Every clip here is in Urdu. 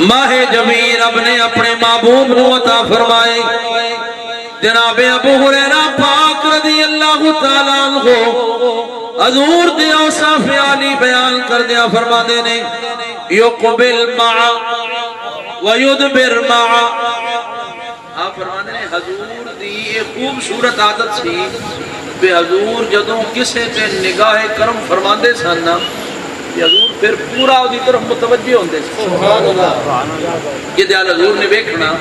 ماہ جمیل اب نے اپنے محبوب کو عطا فرمائے۔ جناب ابو ہریرہ پاک رضی اللہ تعالیٰ عنہ حضور دے اوصاف عالی بیان کر دیا فرما دینے یقبل معا ویدبر معا۔ آپ فرمانے ہیں حضور دی ایک خوبصورت عادت سی بے حضور جدوں کسے تے نگاہ کرم فرماندے سن کہ حضور پھر پورا دی طرف متوجہ ہوندے سبحان اللہ۔ یہ دیال حضور نے بیکھنا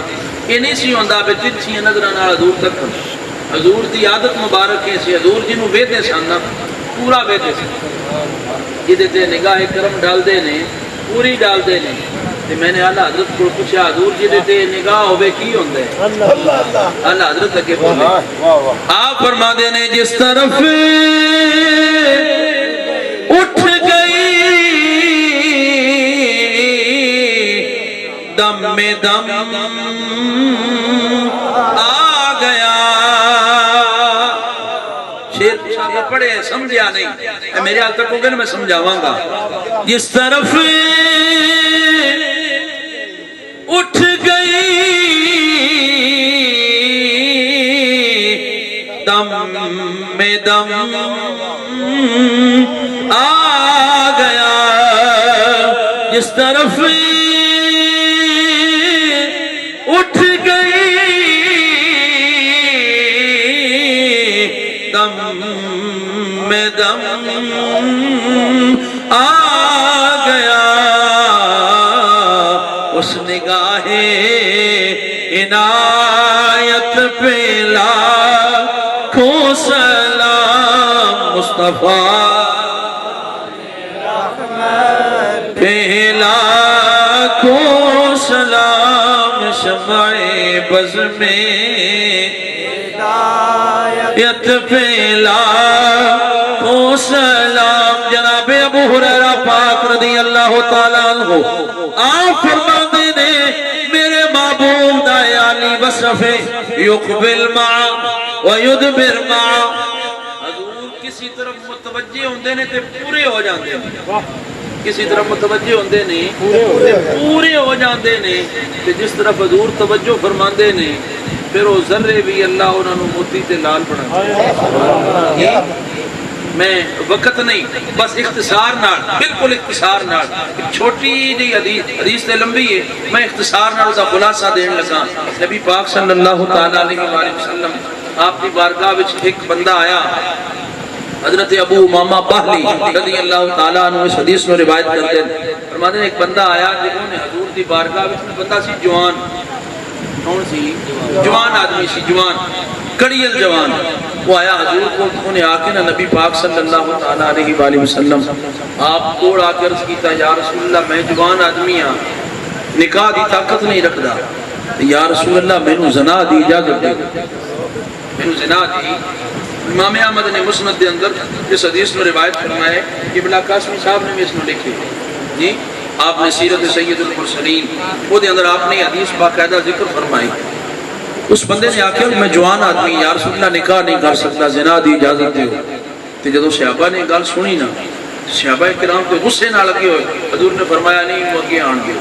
یہ نہیں سی ہوندہ بے جتسی نظران حضور تک حضور دی عادت مبارک ہے سی حضور جنہوں بیدے سن پورا بیدے سن یہ دیتے نگاہ کرم ڈال دے نے پوری ڈال دے نے۔ میں نے اعلیٰ حضرت کو پوچھا حضور جی دیتے نگاہ ہوئے کی ہوندے اعلیٰ حضرت لگے بولے آپ فرما دینے جس طرف اٹھ گئی دم میں دم آ گیا۔ شیر شاہ پڑھے سمجھیا نہیں میرے حال تک ہوگا نا میں سمجھاواں گا۔ جس طرف اٹھ گئی دم میں دم آ گیا جس طرف اٹھ گئی دم میں دم آ گیا اس نگاہ عنایت پہ لاکھوں سلام مصطفیٰ پہ لاکھوں سلام شمع بز میں عنایت پہ لاکھوں سلام۔ جناب ابو ہریرہ پاک رضی اللہ تعالیٰ عنہ آپ فرماتے نے میرے محبوب دائے علی وصف یقبل معا ویدبر معا۔ حضور کسی طرف متوجہ ہوندے نے تے پورے ہو جاندے نے کسی طرف متوجہ ہوندے نے پورے ہو جاندے نے تے جس طرف حضور توجہ فرماندے نے پھر وہ ذرے بھی اللہ انہوں نے موتی تے لال بنا۔ میں وقت نہیں بس اختصار نال بالکل اختصار نال چھوٹی جی حدیث تے لمبی ہے میں اختصار نال دا خلاصہ دین لگا۔ نبی پاک صلی اللہ تعالیٰ علیہ وآلہ وسلم آپ کی بارگاہ وچ ایک بندہ آیا حضرت ابو امامہ باہلی رضی اللہ تعالیٰ عنہ اس حدیث میں روایت کرتے ہیں فرماتے ہیں ایک بندہ آیا جنہوں نے حضور دی بارگاہ وچ بندہ سی جوان کون سی جوان آدمی سی جوان کڑیل جوان وہ آیا حضور کو انہیں آکے نا نبی پاک صلی اللہ علیہ وآلہ وسلم آپ کوڑ آکے عرض کیتا یا رسول اللہ میں جوان آدمی ہاں نکاح دی طاقت نہیں رکھ دا یا رسول اللہ میں نو زنا دی اجازت دے میں نو زنا دی۔ امام احمد نے مسند دے اندر اس حدیث میں روایت فرمائے کہ بلا قاسمی صاحب نے بھی اس نے لکھے جی آپ نے سیرت سید المرسلین وہ دے اندر آپ نے حدیث باقاعدہ ذکر فرمائی۔ اس بندے نے آکے میں جوان آدمی یا رسول اللہ نکاح نہیں کر سکتا زنا دی اجازت دے تو جدو صحابہ نے گل سنی نا صحابہ کرام کے غصے نہ لگے ہوئے حضور نے فرمایا نہیں وہ اگے آن گئے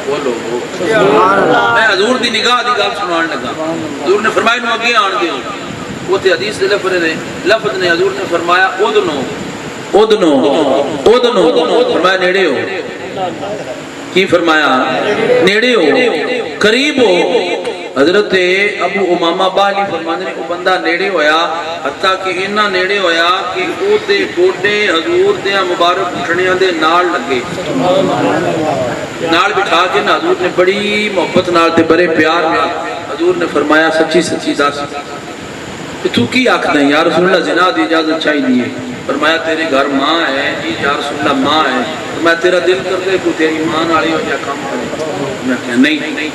بولو میں حضور دی نگاہ دی گل سنان لگا حضور نے فرمایا نو اگے آن گئے وہ تے حدیث دے لفظ نے حضور نے فرمایا ادنو ادنو ادنو فرمایا نیڑے ہو کی فرمایا نیڑے ہو قریب ہو۔ حضرت ابو امامہ باہلی فرمانے وہ بندہ نیڑے ہویا حتیٰ کہ انہاں نیڑے ہویا کہ او دے گوڑے حضور دے مبارک اٹھنیاں دے نال لگے نال بٹھا کے نا حضور نے بڑی محبت نال تے بڑے پیار نال حضور نے فرمایا سچی سچی دس تو کی آکھنا ہے یا رسول اللہ زنا دی اجازت چاہی دیئے فرمایا تیرے گھر ماں ہے جی یا رسول اللہ ماں ہے فرمایا تیرا دل کر دے کو تیری ماں نالی ہو جا کام کرے میں کہا نہیں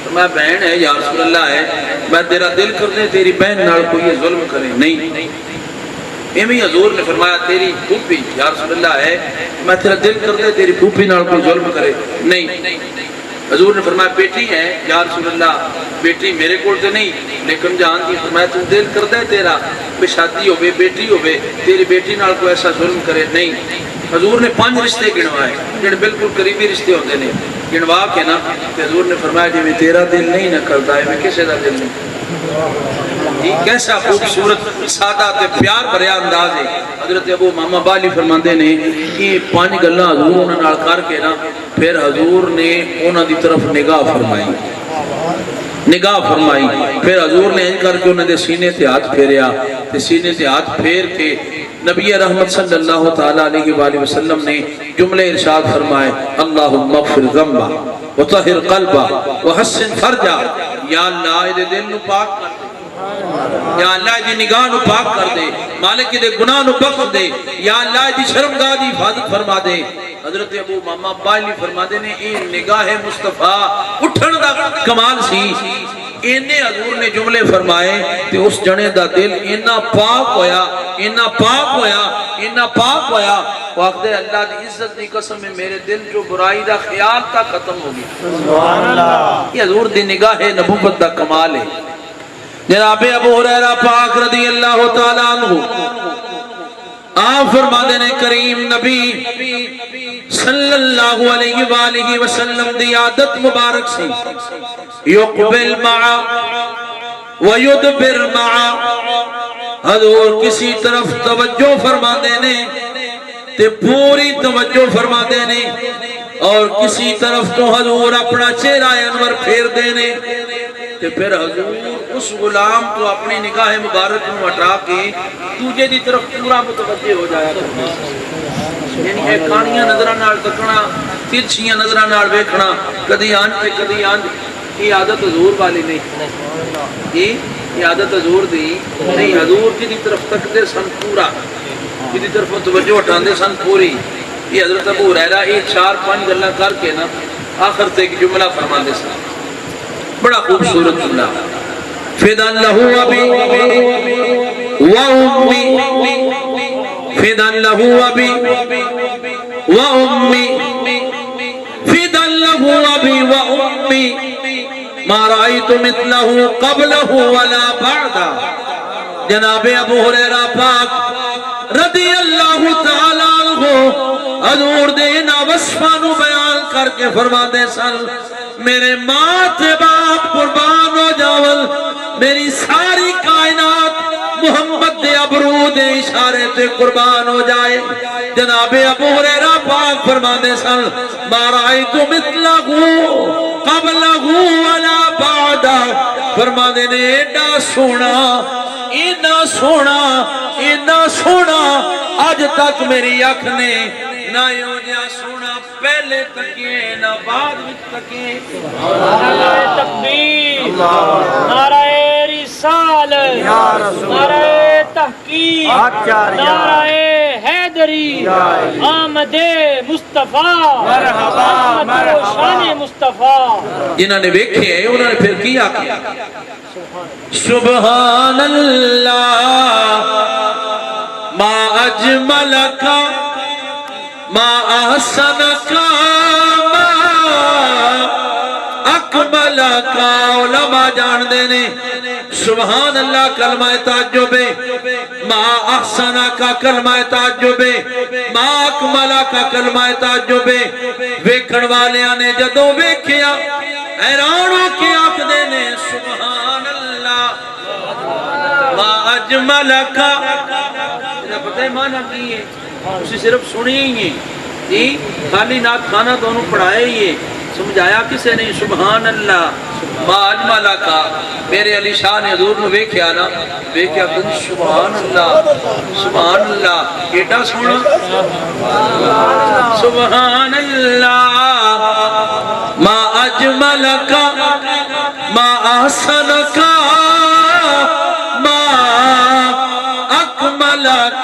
فرمایا بہن ہے یا رسول اللہ ہے میں تیرا دل کر دے تیری بہن نال کوئی یہ ظلم کرے نہیں ایمی حضور نے فرمایا تیری پھوپھی یا رسول اللہ ہے میں تیرا دل کر دے تیری پھوپھی نال کوئی ظلم کرے نہیں حضور نے فرمایا بیٹی ہے یا رسول اللہ بیٹی میرے کو تو نہیں لیکن جان کی فرمایا تو دل کر دے تیرا بے شادی ہو بے بیٹی ہو بے تیری بیٹی نال کو ایسا ظلم کرے نہیں. حضور نے 5 رشتے گنوائے جن بالکل قریبی رشتے ہوتے ہیں گنوا کے نا حضور نے فرمایا جی میں تیرا دل نہیں نہ کرتا ہے میں کسے دا دل نہیں. کیسا خوبصورت سادہ تے پیار بھریا انداز ہے. حضرت ابو امامہ بالی فرماندے نے کہ 5 گلاں حضور انہاں نال کر کے نا پھر حضور نے انہاں دی طرف نگاہ فرمائی پھر حضور نے کر کے انہاں دے سینے تے ہاتھ پھیریا تے سینے تے ہاتھ پھیر کے نبی رحمت صلی اللہ تعالیٰ علیہ وآلہ وسلم نے جملے ارشاد فرمائے اللہم اغفر ذنبا وطہر قلبا وحسن فرجا. یا اللہ دے دل نو پاک کر دے یا اللہ دی نگاہ نو پاک کر دے مالک دے گناہ نو بخش دے یا اللہ دی شرمگاہ دی حفاظت فرما دے. حضرت ابو امامہ بالی فرما دے نے اے نگاہ مصطفیٰ اٹھن دا کمال سی. انہیں حضور نے جملے فرمائے کہ اس جنے دا دل انہا پاک ہویا وقت اللہ دی عزت دی قسم میں میرے دل جو برائی دا خیال تا ختم ہو گیا. یہ حضور دی نگاہ نبوت دا کمال ہے. جناب ابو ہریرہ پاک رضی اللہ تعالیٰ عنہ آپ فرماتے ہیں کریم نبی صلی اللہ علیہ وآلہ وسلم دی عادت مبارک سی یقبل معا ویدبر معا. حضور کسی طرف توجہ فرما دینے تے پوری توجہ فرما دینے اور کسی طرف تو حضور اپنا چہرہ انور پھیر دینے تے پھر حضور اس غلام تو اپنی نگاہ مبارک میں ہٹا کے دوجے دی طرف پورا متوجہ ہو جایا کرنا. یعنی ہے کانیاں نظرہ نال تکنا ترچیاں نظرہ نال بیکھنا کدی آنج تے کدی آنج. یہ عادت حضور والی نہیں یہ عادت حضور دی نہیں. حضور کی طرف تک دے سن پورا کی طرف توجہ ہٹان دے سن پوری. یہ حضرت ابو ہریرہ یہ 4-5 گلاں کر کے نا آخر تے ایک جملہ فرما دے سن بڑا خوبصورت جملہ فدان لہو ابی و امی فدان لہو ابی و امی فدان لہو ابی و امی ما رأیت مثلہ قبلہ ولا بعدا. جناب ابو ہریرہ پاک رضی اللہ تعالیٰ عنہ حضور دینا وصفانو بیان کر کے فرما دے سن میرے ماں تے باپ قربان ہو جاول میری ساری کائنات محمد دے ابرو دے اشارے تے قربان ہو جائے. جناب ابو ہریرہ پاک فرما دے سن ما رأیت مثلہ قبلہ ولا بعدا. فرما دے نے ایڈا سونا آج تک میری آنکھ نے نہ یوں جا سونا پہلے تکیے نہ بعد وچ تکیے. نعرہ تکبیر نعرہ رسالت نعرہ تحقیق نعرہ حیدری آمد مصطفیٰ آمد شان مصطفیٰ. جنہوں نے دیکھے ہیں انہوں نے پھر کیا سبحان اللہ ما اجملک ما احسنک ما اکملک. علماء جان دینے سبحان اللہ کلمہ تعجب ما احسنک کلمہ تعجب ما اکملک کلمہ تعجب. ویکھن والیاں نے جدوں ویکھیا حیران ہو کے آکھ دینے سبحان اللہ ما اجملک. پتہ ہے معنی کی ہے اسے صرف سنی ہی ہے خالی نات خانہ دونوں پڑھائے ہی ہے سمجھایا کسے نہیں. سبحان اللہ ما اجملک میرے علی شاہ نے حضور نے ویکھیا نا ویکھیا کہ سبحان اللہ ایڈا سونا سبحان اللہ ما اجملک ما احسنک ما اکملک.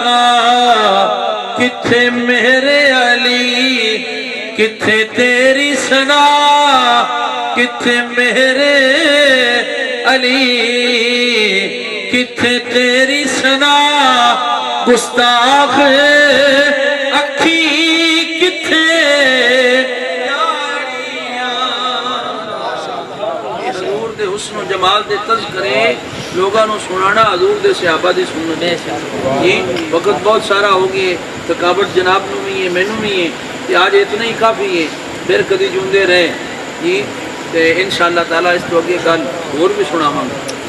کتھے میرے علی کتھے تیری ثنا کتھے میرے علی کتھے تیری ثنا گستاخ اکھی کتھے حسن و جمال دے تذکرے لوگاں نو سنانا حضور دے صحابہ دی سنت جی وقت بہت سارا ہو گئے تھکاوٹ جناب نو بھی ہے مینوں بھی ہے کہ آج اتنا ہی کافی ہے پھر کدی جوندے رہے جی تے انشاءاللہ تعالی اس تو اگے گل اور بھی سناواں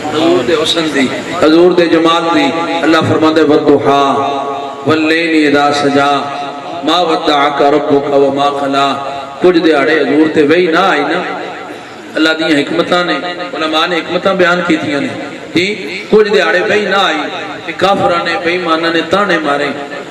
حضور دے حسن دی حضور دے جمال دی اللہ فرماندے والضحا واللیل اذا سجا ما ودعک ربک وما قلا کچھ دیہڑے حضور تے وہی نہ آئی نا اللہ دی حکمتاں نے علماء نے حکمتاں بیان کیتیاں نے کہ کچھ دیہڑے وہی نہ آئی کہ کافراں نے بے ایماناں نے تانے مارے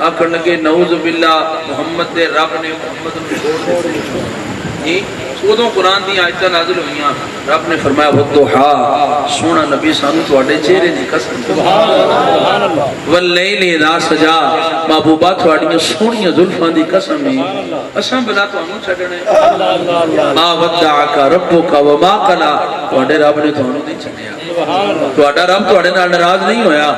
آکھن لگے نعوذ باللہ محمد دے رب نے محمد نو چھوڑ دتا جی ادوں قرآن دی آیتاں نازل ہوئیاں رب نے فرمایا والضحا سونا نبی سانو تواڈے چہرے دی قسم واللیل اذا سجا محبوبہ تواڈیاں سونیاں زلفاں دی قسم ہے اساں بلا تانوں چھڈنے ما ودعک ربک وما قلا تواڈے رب نے تانوں نہیں چھڈیا تواڈا رب تواڈے نال ناراض نہیں ہویا